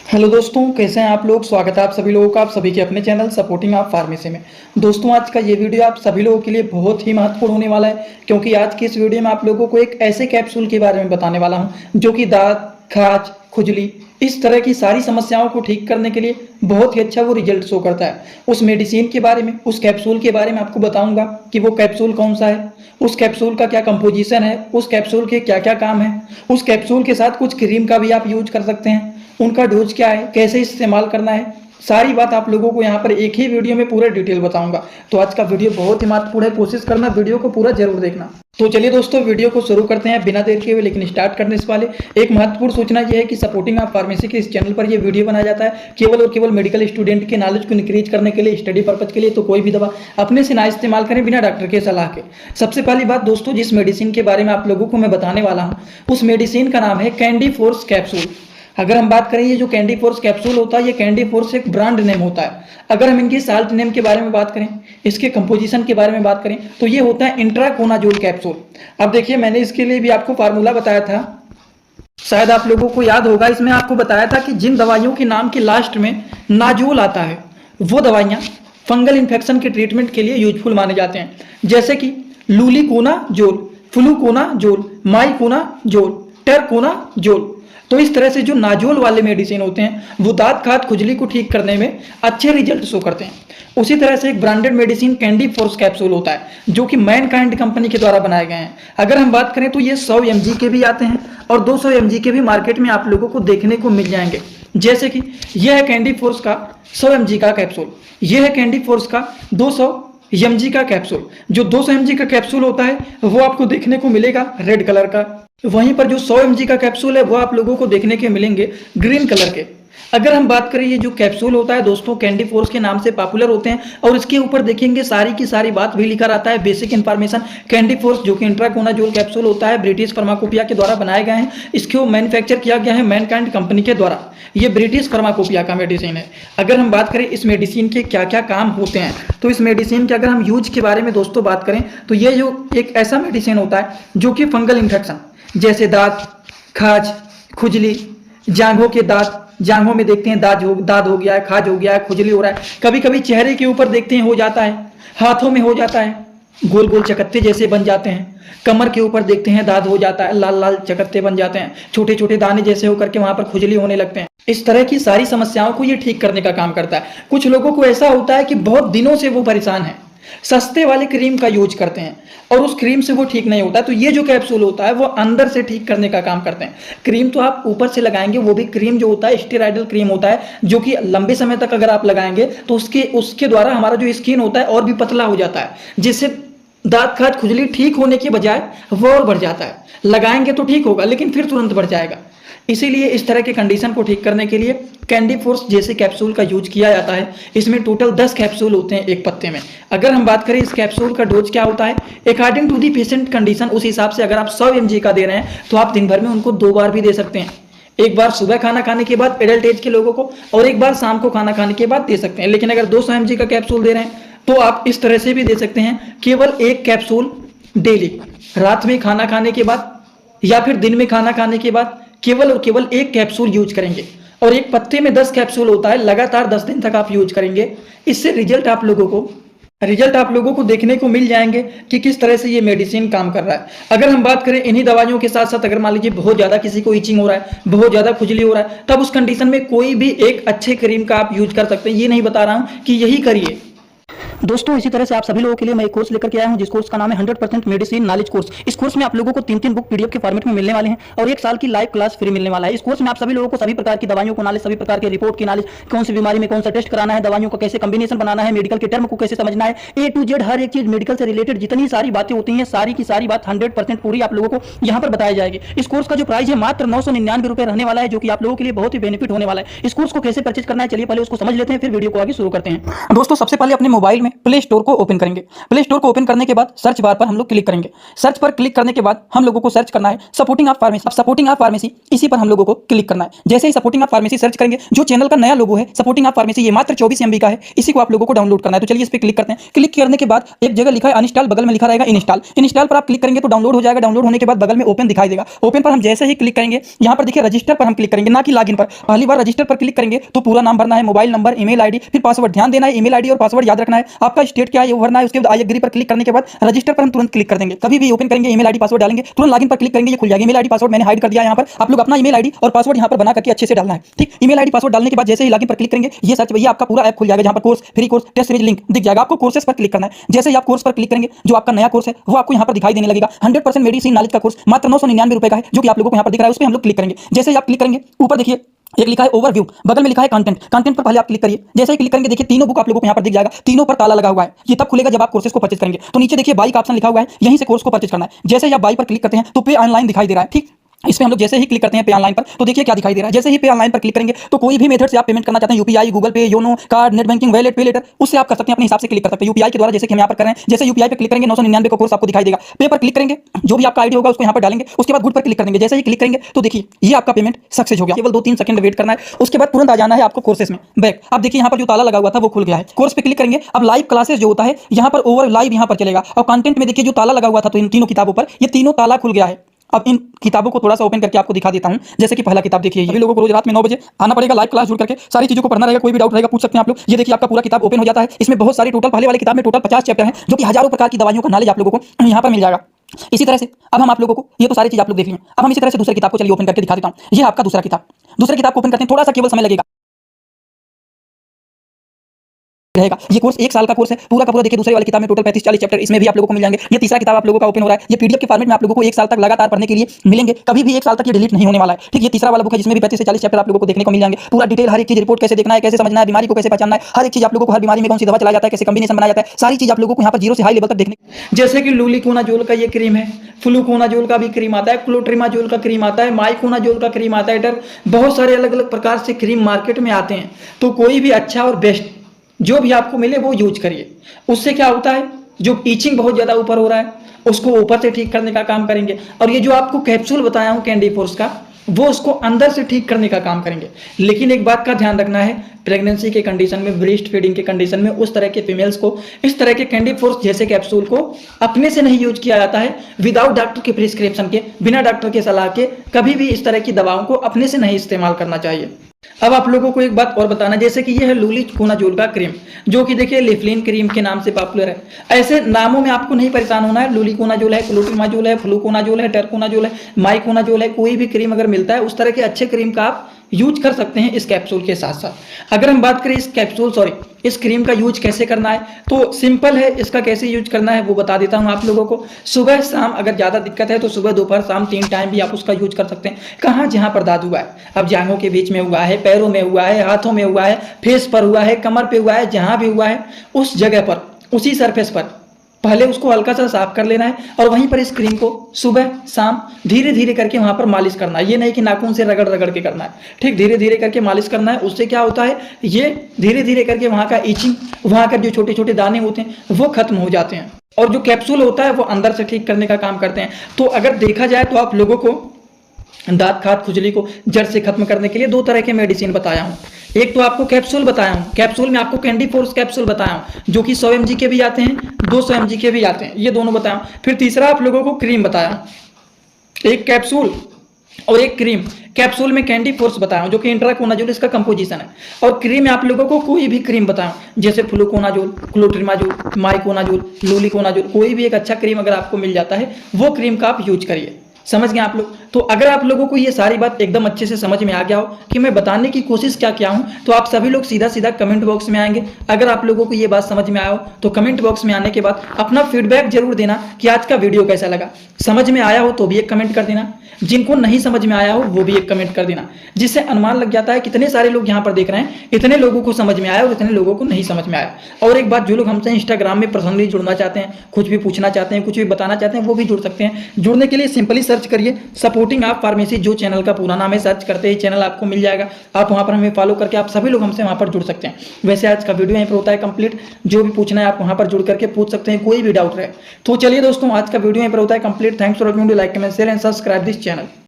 Hello दोस्तों, कैसे हैं आप लोग। स्वागत है आप सभी लोगों का आप सभी के अपने चैनल सपोर्टिंग आप फार्मेसी में। दोस्तों, आज का ये वीडियो आप सभी लोगों के लिए बहुत ही महत्वपूर्ण होने वाला है, क्योंकि आज की इस वीडियो में आप लोगों को एक ऐसे कैप्सूल के बारे में बताने वाला हूं जो कि दांत, खाज, खुजली, इस तरह की सारी समस्याओं को ठीक करने के लिए बहुत ही अच्छा वो रिजल्ट शो करता है। उस मेडिसिन के बारे में, उस कैप्सूल के बारे में आपको बताऊंगा कि वो कैप्सूल कौन सा है, उस कैप्सूल का क्या कंपोजिशन है, उस कैप्सूल के क्या क्या काम है। उस कैप्सूल के साथ कुछ क्रीम का भी आप यूज कर सकते हैं, उनका डोज क्या है, कैसे इस्तेमाल करना है, सारी बात आप लोगों को यहाँ पर एक ही वीडियो में पूरा डिटेल बताऊंगा। तो आज का वीडियो बहुत ही महत्वपूर्ण है, कोशिश करना वीडियो को पूरा जरूर देखना। तो चलिए दोस्तों, वीडियो को शुरू करते हैं बिना देर के हुए। लेकिन स्टार्ट करने से पहले एक महत्वपूर्ण सूचना यह है कि सपोर्टिंग आप फार्मेसी के इस चैनल पर यह वीडियो बनाया जाता है केवल और केवल मेडिकल स्टूडेंट के नॉलेज को इंक्रीज करने के लिए, स्टडी पर्पज के लिए। तो कोई भी दवा अपने से ना इस्तेमाल करें बिना डॉक्टर के सलाह के। सबसे पहली बात दोस्तों, जिस मेडिसिन के बारे में आप लोगों को मैं बताने वाला हूँ, उस मेडिसिन का नाम है कैंडी फोर्स कैप्सूल। अगर हम बात करें, ये जो कैंडी फोर्स कैप्सूल होता है, ये कैंडी फोर्स एक ब्रांड नेम होता है। अगर हम इनकी साल्ट नेम के बारे में बात करें, इसके कंपोजिशन के बारे में बात करें, तो ये होता है इंट्राकोनाजोल कैप्सूल। अब देखिए, मैंने इसके लिए भी आपको फार्मूला बताया था, शायद आप लोगों को याद होगा। इसमें आपको बताया था कि जिन दवाइयों के नाम के लास्ट में नाजोल आता है, वो दवाइयाँ फंगल इन्फेक्शन के ट्रीटमेंट के लिए यूजफुल माने जाते हैं, जैसे कि लूलिकोनाजोल, फ्लूकोनाजोल, माइकोनाजोल, टेरकोनाजोल। तो इस तरह से जो नाजोल वाले मेडिसिन होते हैं, वो दांत, खाज, खुजली को ठीक करने में अच्छे रिजल्ट शो करते हैं। उसी तरह से एक branded medicine candy force capsule होता है, जो कि मैनकाइंड कंपनी के द्वारा बनाए गए हैं। अगर हम बात करें तो ये 100 mg के भी आते हैं और 200 mg के भी मार्केट में आप लोगों को देखने को मिल जाएंगे। जैसे कि यह है कैंडी फोर्स का 100 mg का कैप्सूल, यह है कैंडी फोर्स का 200 mg का कैप्सूल। जो 200 mg का कैप्सूल होता है वो आपको देखने को मिलेगा रेड कलर का, वहीं पर जो 100 mg का कैप्सूल है वो आप लोगों को देखने के मिलेंगे ग्रीन कलर के। अगर हम बात करें, ये जो कैप्सूल होता है दोस्तों, कैंडी फोर्स के नाम से पॉपुलर होते हैं और इसके ऊपर देखेंगे सारी की सारी बात भी लिखा रहता है, बेसिक इन्फॉर्मेशन। कैंडी फोर्स जो कि इंट्राकोनाजोल कैप्सूल होता है, ब्रिटिश फार्माकोपिया के द्वारा बनाए गए हैं। इसको मैन्युफैक्चर किया गया है मैनकाइंड कंपनी के द्वारा। ये ब्रिटिश फार्माकोपिया का मेडिसिन है। अगर हम बात करें इस मेडिसिन के क्या क्या काम होते हैं, तो इस मेडिसिन के अगर हम यूज के बारे में दोस्तों बात करें, तो ये जो एक ऐसा मेडिसिन होता है जो कि फंगल इन्फेक्शन जैसे दांत, खाज, खुजली, जांघों के दांत, जांघों में देखते हैं दाद हो गया है, खाज हो गया है, खुजली हो रहा है, कभी कभी चेहरे के ऊपर देखते हैं हो जाता है, हाथों में हो जाता है, गोल गोल चकत्ते जैसे बन जाते हैं, कमर के ऊपर देखते हैं दाद हो जाता है, लाल लाल चकत्ते बन जाते हैं, छोटे छोटे दाने जैसे होकर के वहां पर खुजली होने लगते हैं। इस तरह की सारी समस्याओं को ये ठीक करने का काम करता है। कुछ लोगों को ऐसा होता है कि बहुत दिनों से वो परेशान है, सस्ते वाले क्रीम का यूज करते हैं और उस क्रीम से वो ठीक नहीं होता, तो ये जो कैप्सूल होता है वो अंदर से ठीक करने का काम करते हैं। क्रीम तो आप ऊपर से लगाएंगे, वो भी क्रीम जो होता है स्टेरॉइडल क्रीम होता है, जो कि लंबे समय तक अगर आप लगाएंगे तो उसके द्वारा हमारा जो स्किन होता है और भी पतला हो जाता है, जिससे दांत, खाज, खुजली ठीक होने के बजाय वो और बढ़ जाता है। लगाएंगे तो ठीक होगा लेकिन फिर तुरंत बढ़ जाएगा। इसीलिए इस तरह के कंडीशन को ठीक करने के लिए कैंडी फोर्स जैसे कैप्सूल का यूज किया जाता है। इसमें टोटल 10 कैप्सूल होते हैं एक पत्ते में। अगर हम बात करें इस कैप्सूल का डोज क्या होता है, according to the patient condition, उस हिसाब से अगर आप 100 mg का दे रहे हैं तो आप दिन भर में उनको 2 बार भी दे सकते हैं। एक बार सुबह खाना खाने के बाद एडल्ट एज के लोगों को, और एक बार शाम को खाना खाने के बाद दे सकते हैं। लेकिन अगर 200 mg का कैप्सूल दे रहे हैं तो आप इस तरह से भी दे सकते हैं, केवल एक कैप्सूल डेली, रात में खाना खाने के बाद या फिर दिन में खाना खाने के बाद केवल और केवल एक कैप्सूल यूज करेंगे। और एक पत्ते में 10 कैप्सूल होता है, लगातार 10 दिन तक आप यूज करेंगे। इससे रिजल्ट आप लोगों को देखने को मिल जाएंगे कि किस तरह से ये मेडिसिन काम कर रहा है। अगर हम बात करें इन्हीं दवाइयों के साथ साथ, अगर मान लीजिए बहुत ज्यादा किसी को इचिंग हो रहा है, बहुत ज्यादा खुजली हो रहा है, तब उस कंडीशन में कोई भी एक अच्छे क्रीम का आप यूज कर सकते हैं। ये नहीं बता रहा हूं कि यही करिए दोस्तों। इसी तरह से आप सभी लोगों के लिए मैं एक कोर्स लेकर के आया हूं, जिस कोर्स का नाम है 100% मेडिसिन नॉलेज कोर्स। इस कोर्स में आप लोगों को 3 बुक पीडीएफ के फॉर्मेट में मिलने वाले हैं और 1 साल की लाइव क्लास फ्री मिलने वाला है। इस कोर्स में आप सभी लोगों को सभी प्रकार की दवाइयों को नॉलेज, सभी प्रकार के रिपोर्ट की नॉलेज, कौन सी बीमारी में कौन सा टेस्ट कराना है, दवाइयों का कैसे कॉम्बिनेशन बनाना है, मेडिकल के टर्म को कैसे समझना है, A to Z हर एक चीज मेडिकल से रिलेटेड जितनी सारी बातें होती हैं, सारी की सारी बात 100% पूरी आप लोगों को यहाँ पर बताई जाएगी। इस कोर्स का जो प्राइस है मात्र 999 रुपए रहने वाला है, जो कि आप लोगों के लिए बहुत ही बेनिफिट होने वाला है। इस कोर्स को कैसे परचेज करना है, चलिए पहले उसको समझ लेते हैं, फिर वीडियो को आगे शुरू करते हैं। दोस्तों, सबसे पहले अपने मोबाइल में में प्ले स्टोर को ओपन करेंगे। प्ले स्टोर को ओपन करने के बाद सर्च बार पर हम लोग क्लिक करेंगे। सर्च पर क्लिक करने के बाद हम लोगों को सर्च करना है सपोर्टिंग ऑफ फार्मेसी। अब सपोर्टिंग ऑफ फार्मेसी इसी पर हम लोगों को क्लिक करना है। जैसे ही सपोर्टिंग ऑफ फार्मेसी सर्च करेंगे, जो चैनल का नया लोगो है सपोर्टिंग ऑफ फार्मेसी, ये मात्र 24 MB का है, इसी को आप लोगों को डाउनलोड करना है। तो चलिए इस पर क्लिक करते हैं। क्लिक करने के बाद एक जगह लिखा है अनइंस्टॉल, बगल में लिखा रहेगा इंस्टॉल। इंस्टॉल पर आप क्लिक करेंगे तो डाउनलोड हो जाएगा। डाउनलोड होने के बाद बगल में ओपन दिखाई देगा। ओपन पर हम जैसे ही क्लिक करेंगे, यहाँ पर देखिए रजिस्टर पर हम क्लिक करेंगे, ना कि लॉगिन पर। पहली बार रजिस्टर पर क्लिक करेंगे तो पूरा नाम भरना है, मोबाइल नंबर, ईमेल आईडी, फिर पासवर्ड। ध्यान देना है ईमेल आईडी और पासवर्ड याद रखना है। आपका स्टेट क्या है वो भरना है। उसके बाद आई एग्री पर क्लिक करने के बाद रजिस्टर पर हम तुरंत क्लिक कर देंगे। कभी भी ओपन करेंगे ईमेल आईडी पासवर्ड डालेंगे, तुरंत लॉगिन पर क्लिक करेंगे, ये खुल जाएगा। ईमेल आईडी पासवर्ड मैंने हाइड कर दिया। यहाँ पर आप लोग अपना ईमेल आईडी और पासवर्ड यहाँ पर बना करके अच्छे से डालना है। ठीक, ईमेल आईडी पासवर्ड डालने के बाद जैसे ही लॉगिन पर क्लिक करेंगे, ये सर्च भैया आपका पूरा ऐप खुल जाएगा, जहाँ पर course, free course, test series link दिख जाएगा। आपको कोर्सेस पर क्लिक करना है। जैसे ही आप कोर्स पर क्लिक करेंगे, जो आपका नया कोर्स है वो आपको यहाँ पर दिखाई देने लगेगा। 100% मेडिसिन नॉलेज का कोर्स मात्र 999 रुपए का है, जो कि आप लोगों को यहाँ पर दिख रहा है। उस पर हम लोग क्लिक करेंगे। जैसे ही आप क्लिक करेंगे, ऊपर देखिए एक लिखा है ओवरव्यू, बगल में लिखा है कंटेंट। कंटेंट पर पहले आप क्लिक करिए। जैसे ही क्लिक करेंगे देखिए तीनों बुक आप लोगों को यहाँ पर दिख जाएगा। तीनों पर ताला लगा हुआ है। ये तब खुलेगा जब आप कोर्सेज को परचेज करेंगे। तो नीचे देखिए बाई का ऑप्शन लिखा हुआ है, यहीं से कोर्स को परचेज करना है। जैसे ही आप बाई पर क्लिक करते हैं तो पे ऑनलाइन दिखाई दे रहा है। ठीक, इसमें हम लोग जैसे ही क्लिक करते हैं पे ऑनलाइन पर, तो देखिए क्या दिखाई दे रहा है। जैसे ही पे ऑनलाइन पर क्लिक करेंगे तो कोई भी मेथड से आप पेमेंट करना चाहते हैं, यूपीआई, गूगल पे, YONO, card, net banking, wallet, पे लेटर, उससे आप कर सकते हैं। अपने हिसाब से क्लिक कर सकते हैं यूपीआई के द्वारा, जैसे कि हम यहाँ पर कर रहे हैं। जैसे यूपीआई पे क्लिक करेंगे 999 का कोर्स आपको दिखाई देगा। पे पर क्लिक करेंगे, जो भी आपका आईडी होगा उसको यहाँ पर डालेंगे। उसके बाद गुड पर क्लिक कर देंगे। जैसे ही क्लिक करेंगे तो देखिए ये आपका पेमेंट सक्सेस हो गया। केवल 2-3 सेकंड वेट करना है। उसके बाद तुरंत आ जाना है आपको कोर्सेस में बैक। अब देखिए यहाँ पर जो ताला लगा हुआ था वो खुल गया है। कोर्स पे क्लिक करेंगे। अब लाइव क्लासेस जो होता है यहाँ पर ओवर लाइव यहाँ पर चलेगा। और कंटेंट में देखिए जो ताला लगा हुआ था, तो इन तीनों किताबों पर ये तीनों ताला खुल गया है। अब इन किताबों को थोड़ा सा ओपन करके आपको दिखा देता हूं। जैसे कि पहला किताब देखिए, सभी लोगों को रोज रात में 9 बजे आना पड़ेगा, लाइव क्लास जुड़ करके सारी चीजों को पढ़ना रहेगा। कोई भी डाउट रहेगा पूछ सकते हैं आप लोग। ये देखिए आपका पूरा किताब ओपन हो जाता है। इसमें बहुत सारी टोटल, पहले वाले किताब में टोटल 50 चैप्टर हैं, जो कि हजारों प्रकार की दवाइयों का नॉलेज आप लोगों को यहाँ पर मिल जाएगा। इसी तरह से अब हम आप लोगों को ये तो सारी चीज आप लोग देख लिए। अब हम इसी तरह से दूसरी किताब को चलिए ओपन करके दिखा देता हूँ। ये आपका दूसरा किताब। दूसरे किताब को ओपन करते हैं, थोड़ा सा केवल समय लगेगा रहेगा। ये कोर्स 1 साल का कोर्स है पूरा का पूरा। देखिए दूसरे वाली किताब में टोटल 35-40 चैप्टर इसमें भी आप लोगों को मिल जाएंगे। ये तीसरा किताब आप लोगों का ओपन हो रहा है। ये पीडीएफ के फॉर्मेट में आप लोगों को 1 साल तक लगातार पढ़ने के लिए मिलेंगे। कभी भी 1 साल तक ये डिलीट नहीं होने वाला है। ठीक, ये तीसरा वाला बुक है जिसमें भी 35 से 40 चैप्टर आप लोगों को देखने को मिल जाएंगे। पूरा डिटेल, हर एक चीज, रिपोर्ट कैसे देखना है, कैसे समझना है, बीमारी को कैसे पहचानना है, हर एक चीज आप लोगों को, हर बीमारी में कौन सी दवा चलाया जाता है, कैसे कॉम्बिनेशन बनाया जाता है, सारी चीज आप लोगों को यहाँ पर 0 से हाई लेवल तक देखने। जैसे कि लूलिकोनाजोल का ये क्रीम है, फ्लूकोनाजोल का भी क्रीम आता है, क्लोट्रिमाजोल का क्रीम आता है, माइकोनाजोल का क्रीम आता है। बहुत सारे अलग अलग प्रकार से क्रीम मार्केट में आते हैं। तो कोई भी अच्छा और बेस्ट जो भी आपको मिले वो यूज करिए। उससे क्या होता है, जो ईचिंग बहुत ज्यादा ऊपर हो रहा है उसको ऊपर से ठीक करने का काम करेंगे। और ये जो आपको कैप्सूल बताया हूं कैंडी फोर्स का, वो उसको अंदर से ठीक करने का काम करेंगे। लेकिन एक बात का ध्यान रखना है, प्रेगनेंसी के कंडीशन में, ब्रेस्ट फीडिंग के कंडीशन में, उस तरह के फीमेल्स को इस तरह के कैंडी फोर्स जैसे कैप्सूल को अपने से नहीं यूज किया जाता है। विदाउट डॉक्टर के प्रिस्क्रिप्शन के, बिना डॉक्टर के सलाह के कभी भी इस तरह की दवाओं को अपने से नहीं इस्तेमाल करना चाहिए। अब आप लोगों को एक बात और बताना, जैसे कि ये है लूलिकोनाजोल का क्रीम, जो कि देखिए लिफलिन क्रीम के नाम से पॉपुलर है। ऐसे नामों में आपको नहीं परेशान होना है। लूलिकोनाजोल है, क्लोट्रिमाजोल है, फ्लूकोनाजोल है, टर्कोनाजोल है, माइकोनाजोल है। कोई भी क्रीम अगर मिलता है उस तरह के अच्छे क्रीम का आप यूज कर सकते हैं इस कैप्सूल के साथ साथ। अगर हम बात करें इस क्रीम का यूज कैसे करना है, तो सिंपल है। इसका कैसे यूज करना है वो बता देता हूं आप लोगों को। सुबह शाम अगर ज्यादा दिक्कत है तो सुबह, दोपहर, शाम 3 टाइम भी आप उसका यूज कर सकते हैं। कहाँ जहां पर दर्द हुआ है, अब जांघों के बीच में हुआ है, पैरों में हुआ है, हाथों में हुआ है, फेस पर हुआ है, कमर पे हुआ है, जहां भी हुआ है उस जगह पर, उसी सरफेस पर पहले उसको हल्का सा साफ कर लेना है और वहीं पर इस क्रीम को सुबह शाम धीरे धीरे करके वहां पर मालिश करना है। ये नहीं कि नाखून से रगड़ रगड़ के करना है। ठीक, धीरे धीरे करके मालिश करना है। उससे क्या होता है, ये धीरे धीरे करके वहां का ईचिंग, वहां का जो छोटे छोटे दाने होते हैं वो खत्म हो जाते हैं। और जो कैप्सूल होता है वो अंदर से ठीक करने का काम करते हैं। तो अगर देखा जाए तो आप लोगों को दांत खाद खुजली को जड़ से खत्म करने के लिए 2 तरह के मेडिसिन बताया हूं। एक तो आपको कैप्सूल बताया हूं, कैप्सूल में आपको कैंडी फोर्स कैप्सूल बताया हूं, जो कि 100 mg के भी आते हैं, 200 mg के भी आते हैं, ये दोनों बताया हूं। फिर तीसरा आप लोगों को क्रीम बताया, एक कैप्सूल और एक क्रीम। कैप्सूल में कैंडी फोर्स बताया हूं, जो कि इंट्राकोनाजोल इसका कंपोजिशन है। और क्रीम में आप लोगों को कोई भी क्रीम बताया हूं, जैसे फ्लूकोनाजोल, क्लोट्रिमाजोल, माइकोनाजोल, लूलिकोनाजोल। कोई भी एक अच्छा क्रीम अगर आपको मिल जाता है वो क्रीम का आप यूज करिए। समझ गए आप लोग? तो अगर आप लोगों को ये सारी बात एकदम अच्छे से समझ में आ गया हो कि मैं बताने की कोशिश क्या किया हूं, तो आप सभी लोग सीधा सीधा कमेंट बॉक्स में आएंगे। अगर आप लोगों को ये बात समझ में आया हो तो कमेंट बॉक्स में आने के बाद अपना फीडबैक जरूर देना कि आज का वीडियो कैसा लगा। समझ में आया हो तो भी एक कमेंट कर देना, जिनको नहीं समझ में आया हो वो भी एक कमेंट कर देना, जिससे अनुमान लग जाता है कितने सारे लोग यहाँ पर देख रहे हैं, इतने लोगों को समझ में आया और इतने लोगों को नहीं समझ में आया। और एक बात, जो लोग हमसे इंस्टाग्राम में पर्सनली जुड़ना चाहते हैं, कुछ भी पूछना चाहते हैं, कुछ भी बताना चाहते हैं, वो भी जुड़ सकते हैं। जुड़ने के लिए सिंपली सर्च करिए सपोर्टिंग आप फार्मेसी जो चैनल का पूरा नाम है, सर्च करते ही चैनल आपको मिल जाएगा। आप वहां पर हमें फॉलो करके आप सभी लोग हमसे वहां पर जुड़ सकते हैं। वैसे आज का वीडियो यहीं पर होता है कंप्लीट। जो भी पूछना है आप वहां पर जुड़ करके पूछ सकते हैं, कोई भी डाउट रहे तो। चलिए दोस्तों, आज का वीडियो यहीं पर होता है complete. Thanks for watching, like comment share and subscribe this channel.